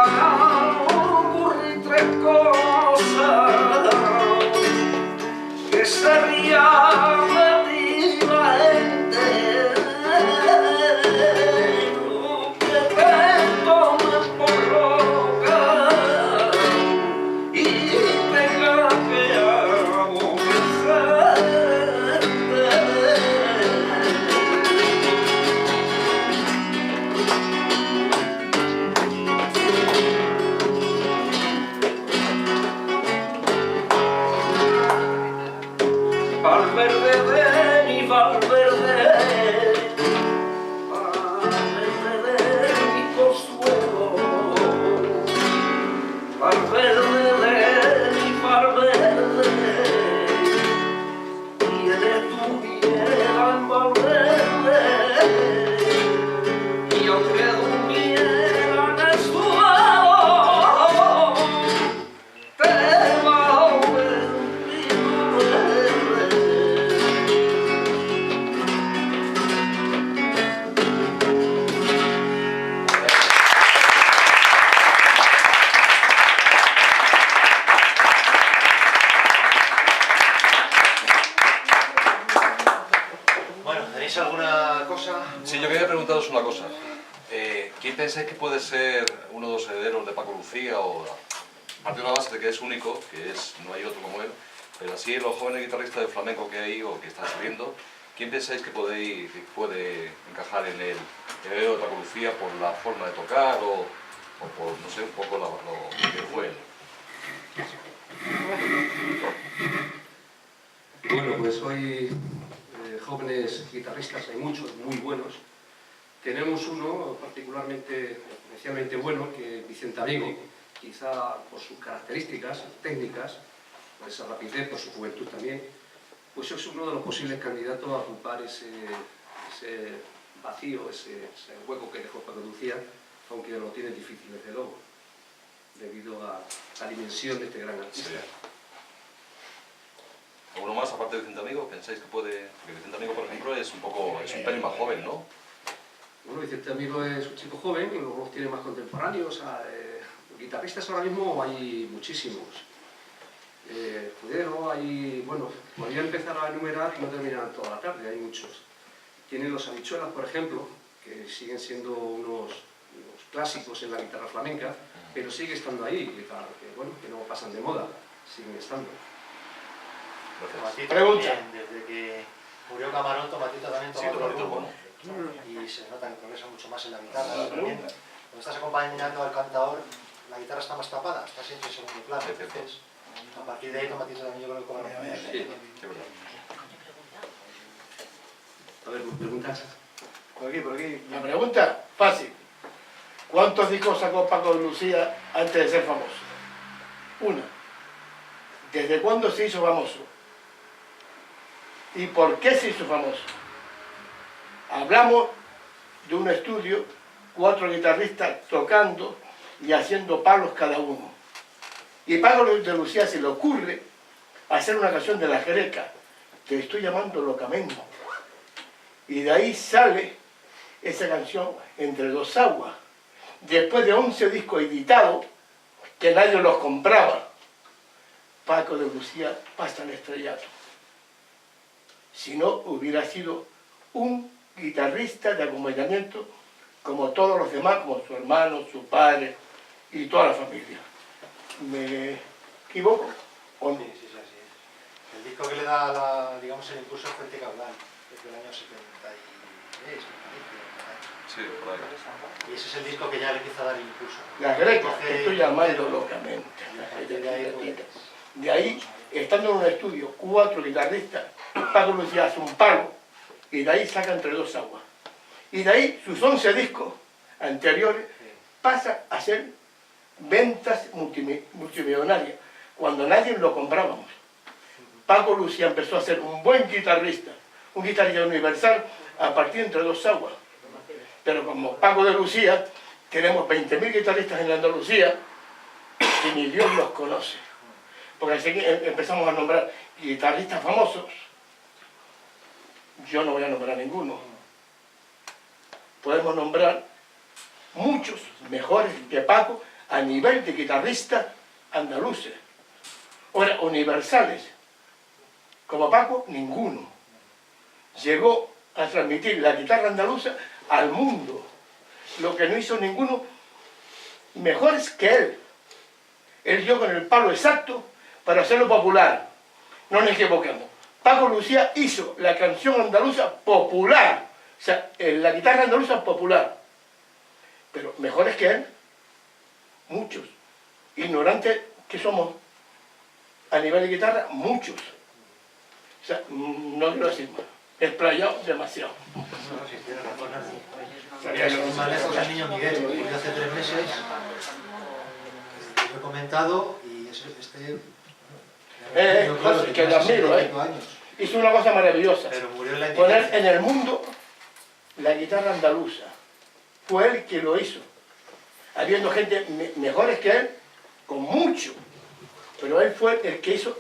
puedan ocurrir tres cosas, que se ría de ti la gente, que te tomen por loca y tenga que aborrecerte. Valverde de mi Valverde, Valverde de mi consuelo, Valverde de mi Valverde, tiene tu vida en Valverde, y aunque durmiera en el suelo, te va a oír mi Valverde. Bueno, ¿tenéis alguna cosa? Sí, yo quería preguntaros una cosa. ¿Quién pensáis que puede ser uno de los herederos de Paco Lucía? O partiendo de la base de que es único, que no hay otro como él, pero así los jóvenes guitarristas de flamenco que hay o que están saliendo, ¿quién pensáis que puede encajar en el heredero de Paco Lucía por la forma de tocar o por, no sé, un poco lo que fue él? Bueno, pues hoy jóvenes guitarristas, hay muchos muy buenos. Tenemos uno particularmente, especialmente bueno, que es Vicente Amigo, quizá por sus características técnicas, por esa rapidez, por su juventud también, pues es uno de los posibles candidatos a ocupar ese vacío, ese hueco que dejó Paco Lucía, aunque lo tiene difícil desde luego, debido a la dimensión de este gran artista. Sí. ¿Alguno más aparte de Vicente Amigo? ¿Pensáis que puede...? Porque Vicente Amigo, por ejemplo, es un pelín más joven, ¿no? Bueno, Vicente Amigo es un chico joven y luego los tiene más contemporáneos. Guitarristas ahora mismo hay muchísimos. Escudero, hay... bueno, podría empezar a enumerar y no terminar toda la tarde, hay muchos. Tienen los Habichuelas, por ejemplo, que siguen siendo unos clásicos en la guitarra flamenca, pero sigue estando ahí, que no pasan de moda, siguen estando. Gracias. Tomatito también, desde que murió Camarón, Tomatito también Sí, toma otro Tomatito es rumbo. Y se nota que progresa mucho más en la guitarra. También, cuando estás acompañando al cantador, la guitarra está más tapada, está siempre en segundo plano. Entonces, a partir de ahí, Tomatito también yo creo que cobra una manera. Sí, es verdad. A ver, preguntas. Por aquí. La pregunta, fácil. ¿Cuántos discos sacó Paco Lucía antes de ser famoso? Una. ¿Desde cuándo se hizo famoso? ¿Y por qué se hizo famoso? Hablamos de un estudio, 4 guitarristas tocando y haciendo palos cada uno. Y Paco de Lucía se le ocurre hacer una canción de La Greca, que estoy llamando locamente. Y de ahí sale esa canción, Entre dos aguas. Después de 11 discos editados, que nadie los compraba, Paco de Lucía pasa al estrellato. Si no, hubiera sido un guitarrista de acompañamiento como todos los demás, como su hermano, su padre y toda la familia. ¿Me equivoco o no? Sí, así es. El disco que le da, digamos, el impulso es Fuente Caudal, desde el año 73, Sí, por ahí. y ese es el disco que ya le empieza a dar el impulso. La Greca, que estoy llamando locamente. Y a partir de ahí, pues, De ahí, estando en un estudio, 4 guitarristas, Paco Lucía hace un palo, y de ahí saca Entre dos aguas. Y de ahí, sus 11 discos anteriores, pasa a ser ventas multimillonarias, cuando nadie lo comprábamos. Paco Lucía empezó a ser un buen guitarrista, un guitarrista universal, a partir de Entre dos aguas. Pero como Paco de Lucía, tenemos 20.000 guitarristas en Andalucía, y ni Dios los conoce. Porque así empezamos a nombrar guitarristas famosos. Yo no voy a nombrar ninguno. Podemos nombrar muchos mejores que Paco, a nivel de guitarristas andaluces. Ahora, universales, como Paco, ninguno. Llegó a transmitir la guitarra andaluza al mundo. Lo que no hizo ninguno, mejores que él. Él dio con el palo exacto para hacerlo popular. No nos equivoquemos. Paco Lucía hizo la canción andaluza popular. O sea, la guitarra andaluza popular. Pero mejores que él, muchos. Ignorantes que somos a nivel de guitarra, muchos. O sea, no quiero decir más. Explayado demasiado. No, si tiene razón, Ani. Más lejos el niño Miguel, que murió hace 3 meses, lo he comentado, y que lo admiro, hizo una cosa maravillosa. Pero murió en la Poner en el mundo la guitarra andaluza. Fue él quien lo hizo. Habiendo gente mejores que él, con mucho. Pero él fue el que hizo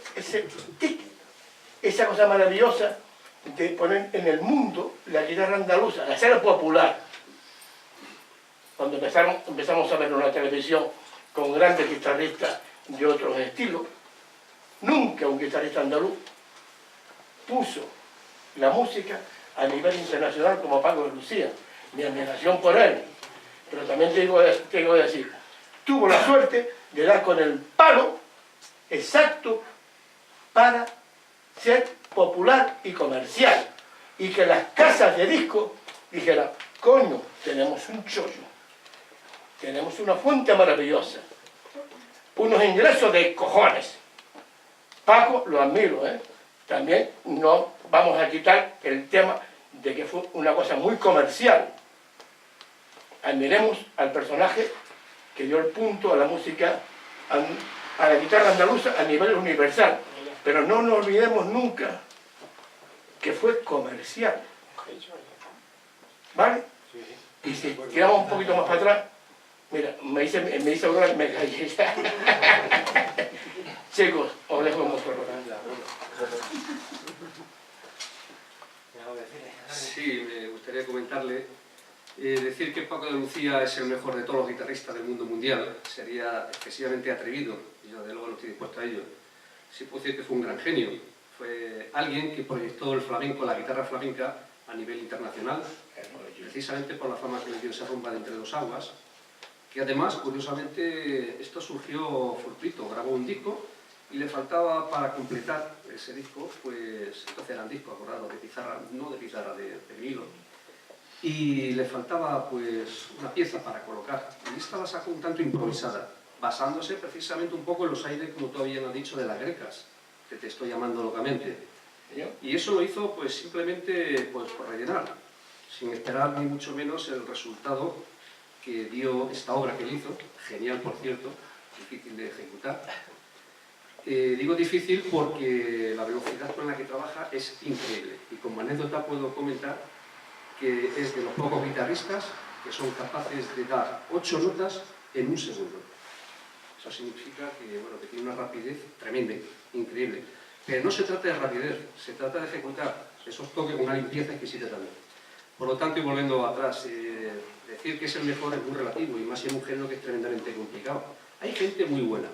esa cosa maravillosa de poner en el mundo la guitarra andaluza, de hacerla popular. Cuando empezamos a ver en la televisión con grandes guitarristas de otros estilos, nunca un guitarrista andaluz puso la música a nivel internacional como Paco de Lucía. Mi admiración por él. Pero también tengo que decir, tuvo la suerte de dar con el palo exacto para ser popular y comercial. Y que las casas de discos dijeran, coño, tenemos un chollo. Tenemos una fuente maravillosa. Unos ingresos de cojones. Paco, lo admiro, ¿eh? También no vamos a quitar el tema de que fue una cosa muy comercial. Admiremos al personaje que dio el punto a la música, a la guitarra andaluza a nivel universal. Pero no nos olvidemos nunca que fue comercial. ¿Vale? Y si tiramos un poquito más para atrás, mira, me dice ahora que me callé. Chicos, os dejo un poco. Sí, me gustaría comentarle, decir que Paco de Lucía es el mejor de todos los guitarristas del mundo mundial sería excesivamente atrevido, y yo de luego no estoy dispuesto a ello. Sí puedo decir que fue un gran genio, fue alguien que proyectó el flamenco, la guitarra flamenca a nivel internacional, precisamente por la fama que le dio esa rumba de Entre Dos Aguas, que además, curiosamente, esto surgió fortuito, grabó un disco y le faltaba para completar ese disco, pues entonces eran discos, acordados, de pizarra, no de pizarra, de vinilo, y le faltaba pues una pieza para colocar, y esta la sacó un tanto improvisada, basándose precisamente un poco en los aires, como tú bien has dicho, de las grecas, que te estoy llamando locamente. Y eso lo hizo pues simplemente pues, por rellenar, sin esperar ni mucho menos el resultado que dio esta obra que él hizo, genial por cierto, difícil de ejecutar. Digo difícil porque la velocidad con la que trabaja es increíble, y como anécdota puedo comentar que es de los pocos guitarristas que son capaces de dar 8 notas en un segundo. Eso significa que, bueno, que tiene una rapidez tremenda, increíble. Pero no se trata de rapidez, se trata de ejecutar esos toques con una limpieza exquisita también. Por lo tanto, y volviendo atrás, decir que es el mejor es muy relativo, y más en un género que es tremendamente complicado. Hay gente muy buena.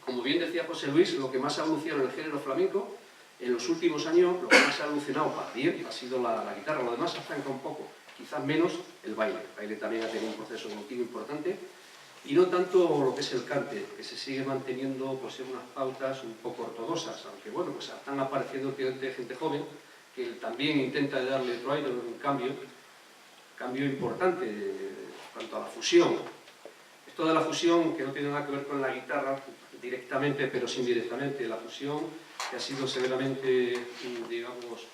Como bien decía José Luis, lo que más ha evolucionado en el género flamenco, en los últimos años, lo que más ha evolucionado para bien ha sido la guitarra, lo demás afranca un poco, quizás menos el baile. El baile también ha tenido un proceso evolutivo importante, y no tanto lo que es el cante, que se sigue manteniendo pues, en unas pautas un poco ortodoxas, aunque bueno, pues están apareciendo gente joven que también intenta darle otro aire, un cambio importante en cuanto a la fusión. Esto de la fusión, que no tiene nada que ver con la guitarra directamente, pero sí indirectamente, la fusión que ha sido severamente, digamos,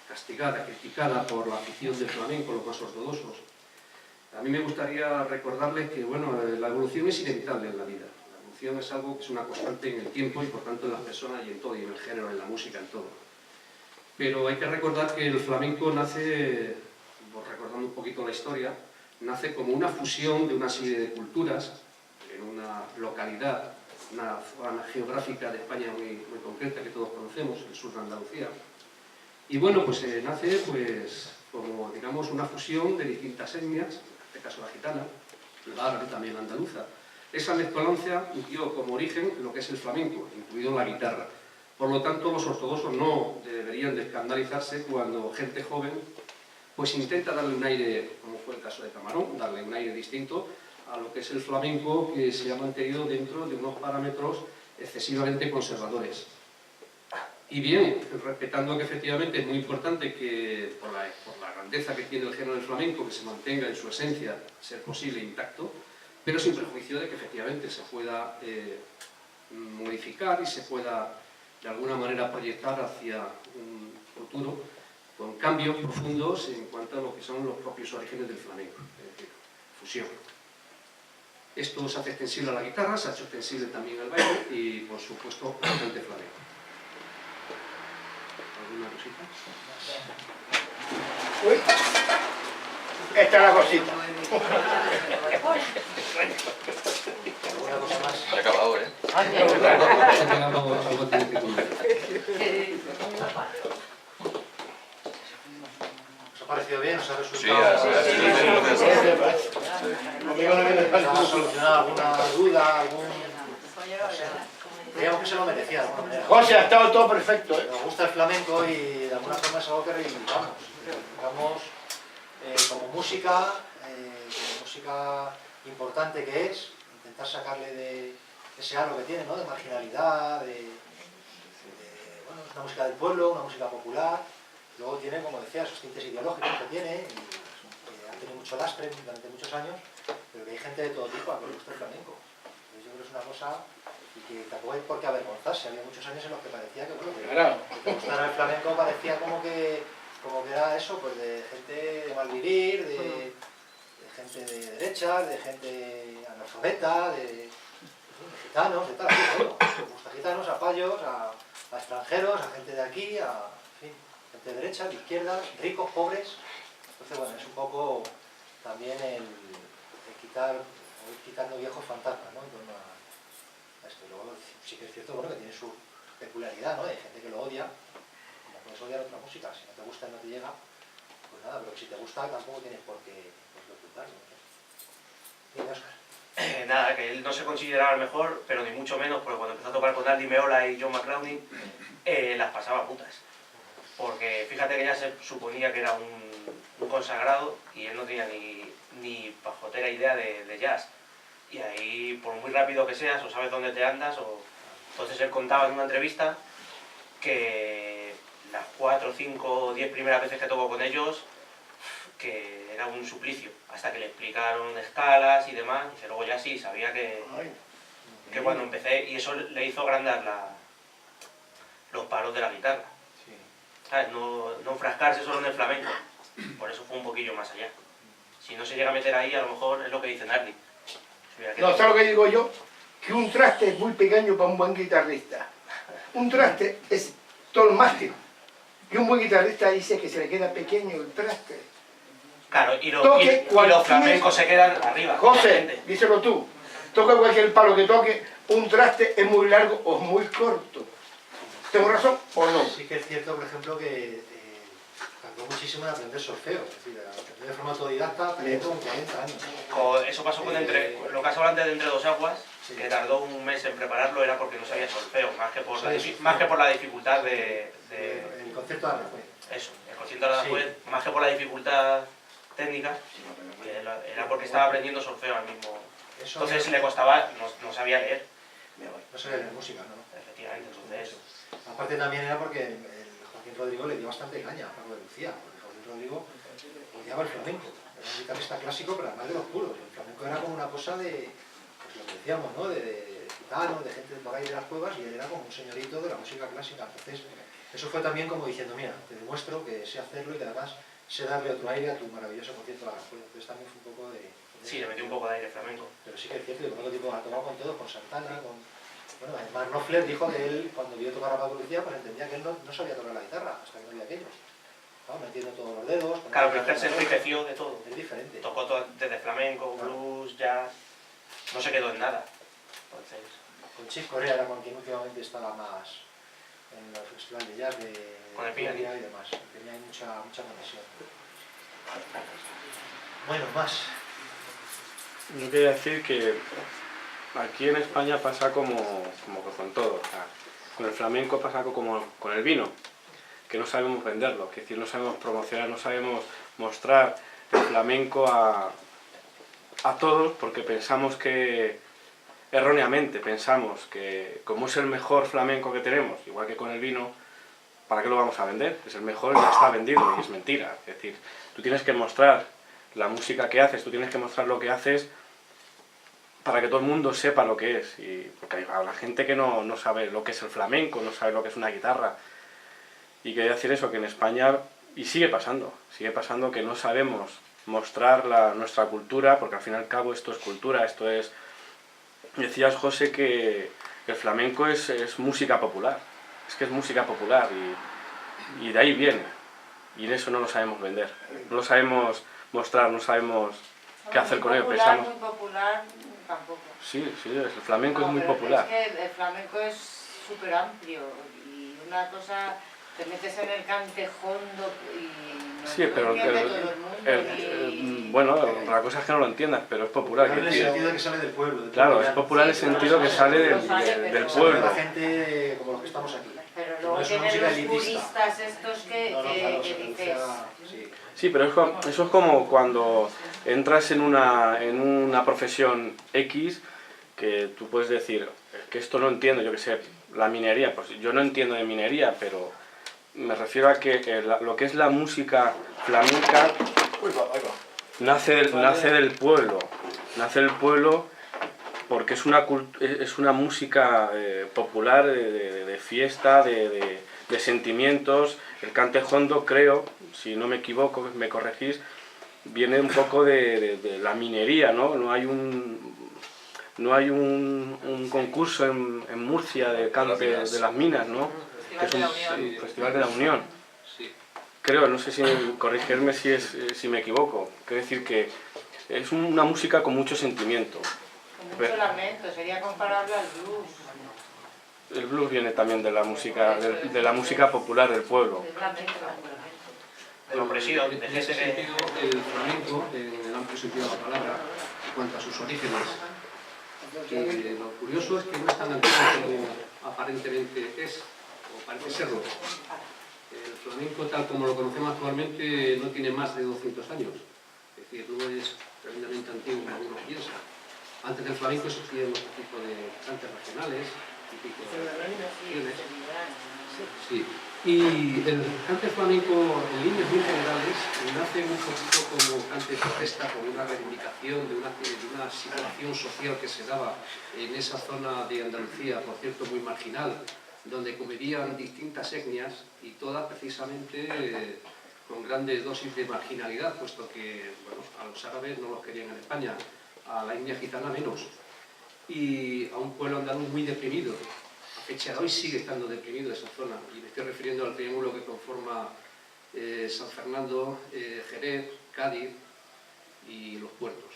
castigada, criticada por la afición del flamenco, los más ortodoxos. A mí me gustaría recordarles que, bueno, la evolución es inevitable en la vida. La evolución es algo que es una constante en el tiempo y, por tanto, en las personas y en todo, y en el género, en la música, en todo. Pero hay que recordar que el flamenco nace, recordando un poquito la historia, nace como una fusión de una serie de culturas en una localidad, una zona geográfica de España muy concreta que todos conocemos, el sur de Andalucía. Y bueno, pues nace pues, como digamos una fusión de distintas etnias, en este caso la gitana, la árabe también la andaluza, Esa mezcolanza dio como origen lo que es el flamenco, incluido la guitarra. Por lo tanto, los ortodoxos no deberían de escandalizarse cuando gente joven pues intenta darle un aire, como fue el caso de Camarón, darle un aire distinto a lo que es el flamenco, que se ha mantenido dentro de unos parámetros excesivamente conservadores. Y bien, respetando que efectivamente es muy importante que, por la grandeza que tiene el género del flamenco, que se mantenga en su esencia, a ser posible, intacto, pero sin perjuicio de que efectivamente se pueda modificar y se pueda de alguna manera proyectar hacia un futuro con cambios profundos en cuanto a lo que son los propios orígenes del flamenco, es decir, fusión. Esto se hace extensible a la guitarra, se ha hecho extensible también al baile y, por supuesto, al cante flamenco. ¿Alguna cosita? Uy, esta es la cosita. ¿Alguna cosa más? Ya ha acabado, ¿eh? Algo tiene que cumplir. ¿Os ha parecido bien? ¿Os ha Sí, resultado? Conmigo no viene ¿Os ha tanto. solucionado alguna duda? Creíamos que se lo merecía de alguna manera. José, ha estado todo perfecto, ¿eh? Nos gusta el flamenco y de alguna forma es algo que reivindicamos. Reivindicamos como música importante que es, intentar sacarle de ese halo que tiene, ¿no? De marginalidad, bueno, es una música del pueblo, una música popular. Luego tiene, como decía, esos tintes ideológicos que tiene, y ha tenido mucho lastre durante muchos años, pero que hay gente de todo tipo a que le gusta el flamenco. Entonces yo creo que es una cosa y que tampoco hay por qué avergonzarse. Había muchos años en los que parecía que, bueno, que te gustara el flamenco parecía como que era eso, pues de gente de mal vivir, de gente de derecha, de gente analfabeta, de gitanos, de tal, bueno, gusta gitanos, a payos, a extranjeros, a gente de aquí, a gente de derecha, de izquierda, ricos, pobres. Entonces, bueno, es un poco también el quitar, o ir quitando viejos fantasmas, ¿no? En torno a esto. Y luego sí que es cierto, bueno, que tiene su peculiaridad, ¿no? Hay gente que lo odia, como puedes odiar otra música, si no te gusta y no te llega, pues nada, pero si te gusta tampoco tienes por qué ocultarlo. Bien, Óscar. Nada, que él no se consideraba el mejor, pero ni mucho menos, porque cuando empezó a tocar con Andy Meola y John McClouding, las pasaba putas. Porque fíjate que ya se suponía que era un consagrado y él no tenía ni pajotera idea de jazz. Y ahí, por muy rápido que seas, o sabes dónde te andas, o... Entonces él contaba en una entrevista que las 4, 5, 10 primeras veces que tocó con ellos, que era un suplicio, hasta que le explicaron escalas y demás, y luego ya sí, sabía que cuando empecé, y eso le hizo agrandar los palos de la guitarra. Sí. ¿Sabes? No enfrascarse solo en el flamenco, por eso fue un poquillo más allá. Si no se llega a meter ahí, a lo mejor es lo que dice Nardi. No, ¿sabes lo que digo yo? Que un traste es muy pequeño para un buen guitarrista. Un traste es todo el mástil. Y un buen guitarrista dice que se le queda pequeño el traste. Claro, y Toque los flamencos se quedan arriba. José, díselo tú. Toca cualquier palo que toque, un traste es muy largo o muy corto. ¿Tengo razón o no? Sí que es cierto, por ejemplo, que tardó muchísimo en aprender solfeo, es decir, aprender de forma autodidacta, tardó como 40 años. Eso pasó con lo que has hablado antes de Entre Dos Aguas, Sí. que tardó un mes en prepararlo, era porque no sabía solfeo, más que por Sí. la dificultad de El concepto de Aranjuez. eso, el concierto de Aranjuez, Sí. más que por la dificultad técnica, que era porque estaba aprendiendo solfeo al mismo. Eso Entonces le costaba, no sabía leer, no se ve en música, ¿no? efectivamente. Entonces, Aparte también era porque el Joaquín Rodrigo le dio bastante caña a Paco de Lucía, porque Joaquín Rodrigo odiaba el flamenco, era un guitarrista clásico, pero además de los puros. El flamenco era como una cosa de, pues lo que decíamos, ¿no? De gitanos, de gente por ahí de las cuevas, y él era como un señorito de la música clásica. Entonces, eso fue también como diciendo, mira, te demuestro que sé hacerlo y que además sé darle otro aire a tu maravilloso concierto de la Aranjuez. Entonces también fue un poco de... sí, le metí un poco de aire flamenco. Pero sí que es cierto que con otro tipo ha tocado con todo, con Santana, con... Bueno, además Knopfler dijo que él, cuando vio tocar a Paco Lucía, pues entendía que él no sabía tocar la guitarra, hasta que no vio aquello. ¿No? Metiendo todos los dedos... Claro, pero es que él se enriqueció de todo. Es diferente. Tocó todo, desde flamenco, blues, jazz, no se quedó en nada. Entonces, Con Chick Corea era con quien últimamente estaba más en los festivales de jazz Con el pianista y demás. Tenía mucha conexión. Bueno, más. Yo quería decir que aquí en España pasa como con todo. O sea, con el flamenco pasa como con el vino, que no sabemos venderlo, es decir, no sabemos promocionar, no sabemos mostrar el flamenco a todos, porque pensamos que, erróneamente pensamos que como es el mejor flamenco que tenemos, igual que con el vino, ¿para qué lo vamos a vender? Es el mejor y ya está vendido, y es mentira. Es decir, tú tienes que mostrar la música que haces, tú tienes que mostrar lo que haces para que todo el mundo sepa lo que es. Porque hay la gente que no sabe lo que es el flamenco, no sabe lo que es una guitarra. Y quería decir eso, que en España, y sigue pasando que no sabemos mostrar nuestra cultura, porque al fin y al cabo esto es cultura, esto es... Decías, José, que el flamenco es música popular, es que es música popular y de ahí viene, y en eso no lo sabemos vender, no lo sabemos mostrar, no sabemos qué hacer con ello. Pensamos... Muy popular tampoco. Sí, el flamenco No, es muy pero popular. Es que el flamenco es súper amplio y una cosa, te metes en el cantejondo y no Sí, lo pero entiende todo el mundo. bueno, la cosa es que no lo entiendas, pero es popular. Claro, en el sentido que sale del pueblo. Claro, es popular en el sentido que sale del pueblo. La gente como los que estamos aquí. Pero luego No es una tienen música los elitista. puristas estos que Claro, se dices... reduce a- sí. Sí, pero eso es como cuando entras en una profesión X, que tú puedes decir que esto no entiendo, yo que sé, la minería. Pues yo no entiendo de minería, pero me refiero a que lo que es la música flamenca nace del pueblo. Nace del pueblo porque es una música popular, de fiesta, de sentimientos. El cantejondo, creo, si no me equivoco, me corregís, viene un poco de la minería, ¿no? No hay un concurso en Murcia de cante de las minas, ¿no? Que es un Festival de la Unión. Sí. Creo, no sé si corregirme si me equivoco. Quiero decir que es una música con mucho sentimiento. Con mucho lamento, sería comparable al blues. El blues viene también de la música popular del pueblo. Es lamento. Lo presido, En ese sentido, el flamenco, en el amplio sentido de la palabra, en cuanto a sus orígenes, que lo curioso es que no es tan antiguo como aparentemente es, o parece serlo. El flamenco, tal como lo conocemos actualmente, no tiene más de 200 años. Es decir, no es tremendamente antiguo como uno piensa. Antes del flamenco existían otro tipo de cantes regionales, típicos de regiones. Sí. Y el cante flamenco, en líneas muy generales, nace un poquito como cante de protesta, como una reivindicación de una situación social que se daba en esa zona de Andalucía, por cierto, muy marginal, donde convivían distintas etnias y todas precisamente con grandes dosis de marginalidad, puesto que bueno, a los árabes no los querían en España, a la etnia gitana menos, y a un pueblo andaluz muy deprimido. A fecha de hoy sigue estando deprimido esa zona, y me estoy refiriendo al triángulo que conforma San Fernando, Jerez, Cádiz y los puertos.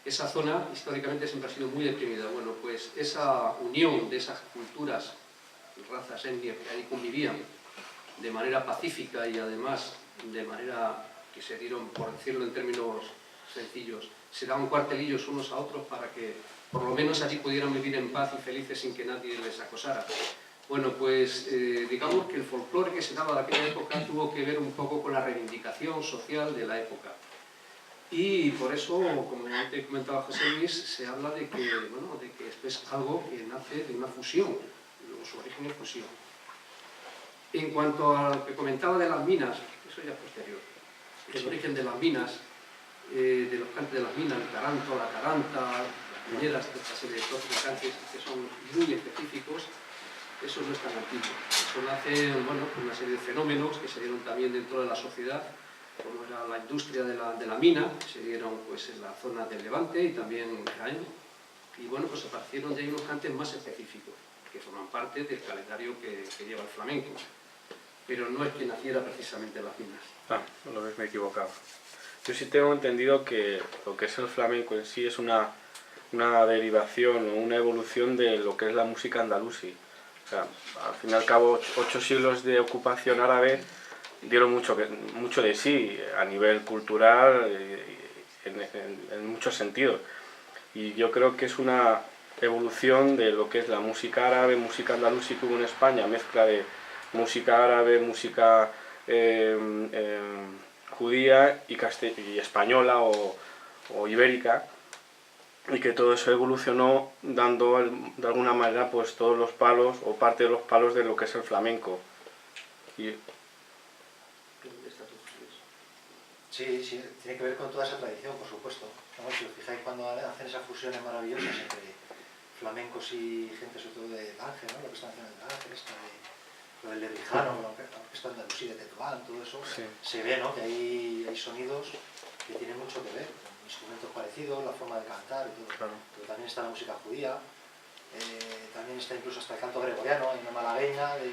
Esa zona históricamente siempre ha sido muy deprimida. Bueno, pues esa unión de esas culturas, razas, etnias que ahí convivían de manera pacífica y además de manera que se dieron, por decirlo en términos sencillos, se daban cuartelillos unos a otros para que por lo menos allí pudieran vivir en paz y felices sin que nadie les acosara. Bueno, pues digamos que el folclore que se daba de aquella época tuvo que ver un poco con la reivindicación social de la época. Y por eso, como antes comentaba José Luis, se habla de que, bueno, de que esto es algo que nace de una fusión, su origen es fusión. En cuanto a lo que comentaba de las minas, eso ya es posterior. El origen de las minas, de los cantes de las minas, el taranto, la taranta, las piñeras, esta serie de cantes que son muy específicos, eso no es tan antiguo. Eso nace, bueno, por una serie de fenómenos que se dieron también dentro de la sociedad, como era la industria de la mina, que se dieron pues, en la zona del Levante y también en Jaén. Y bueno, pues aparecieron de ahí unos cantes más específicos, que forman parte del calendario que lleva el flamenco. Pero no es que naciera precisamente en las minas. Ah, lo ves, me he equivocado. Yo sí tengo entendido que lo que es el flamenco en sí es una derivación o una evolución de lo que es la música andalusí. O sea, al fin y al cabo, 8 siglos de ocupación árabe dieron mucho de sí a nivel cultural en muchos sentidos. Y yo creo que es una evolución de lo que es la música árabe, música andalusí que hubo en España, mezcla de música árabe, música judía y española o ibérica, y que todo eso evolucionó dando de alguna manera pues todos los palos o parte de los palos de lo que es el flamenco. Y... Sí, sí, tiene que ver con toda esa tradición, por supuesto. ¿No? Si os fijáis cuando hacen esas fusiones maravillosas entre flamencos y gente sobre todo de Ángel, ¿no? Lo que están haciendo en Ángel, lo del Lebrijano, lo que está en Andalusí, de Tetuán, todo eso, sí. Se ve, ¿no? Que hay sonidos que tienen mucho que ver, con instrumentos parecidos, la forma de cantar y todo. Claro. Pero también está la música judía, también está incluso hasta el canto gregoriano, hay una malagueña de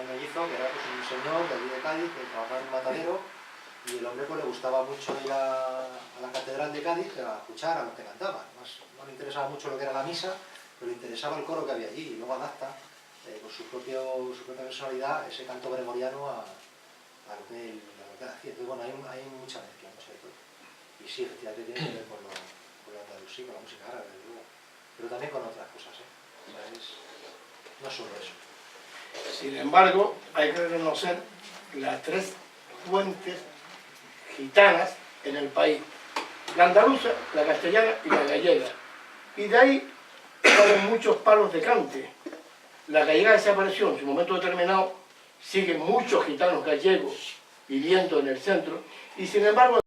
Mellizo, que era pues, un señor de allí de Cádiz, que trabajaba en un matadero, y el hombre pues, le gustaba mucho ir a la catedral de Cádiz a escuchar a los que cantaban. Además, no le interesaba mucho lo que era la misa, pero le interesaba el coro que había allí, y luego adapta con su propia personalidad ese canto gregoriano a lo que él hacía. Entonces, bueno, hay mucha mezcla, mucha de todo. Y sí, efectivamente tiene que ver con lo andalusí, con la música árabe, desde luego. Pero también con otras cosas, ¿eh? O sea, no solo eso. Sin embargo, hay que reconocer las tres fuentes gitanas en el país: la andaluza, la castellana y la gallega. Y de ahí salen muchos palos de cante. La gallega desapareció en su momento determinado, siguen muchos gitanos gallegos viviendo en el centro, y sin embargo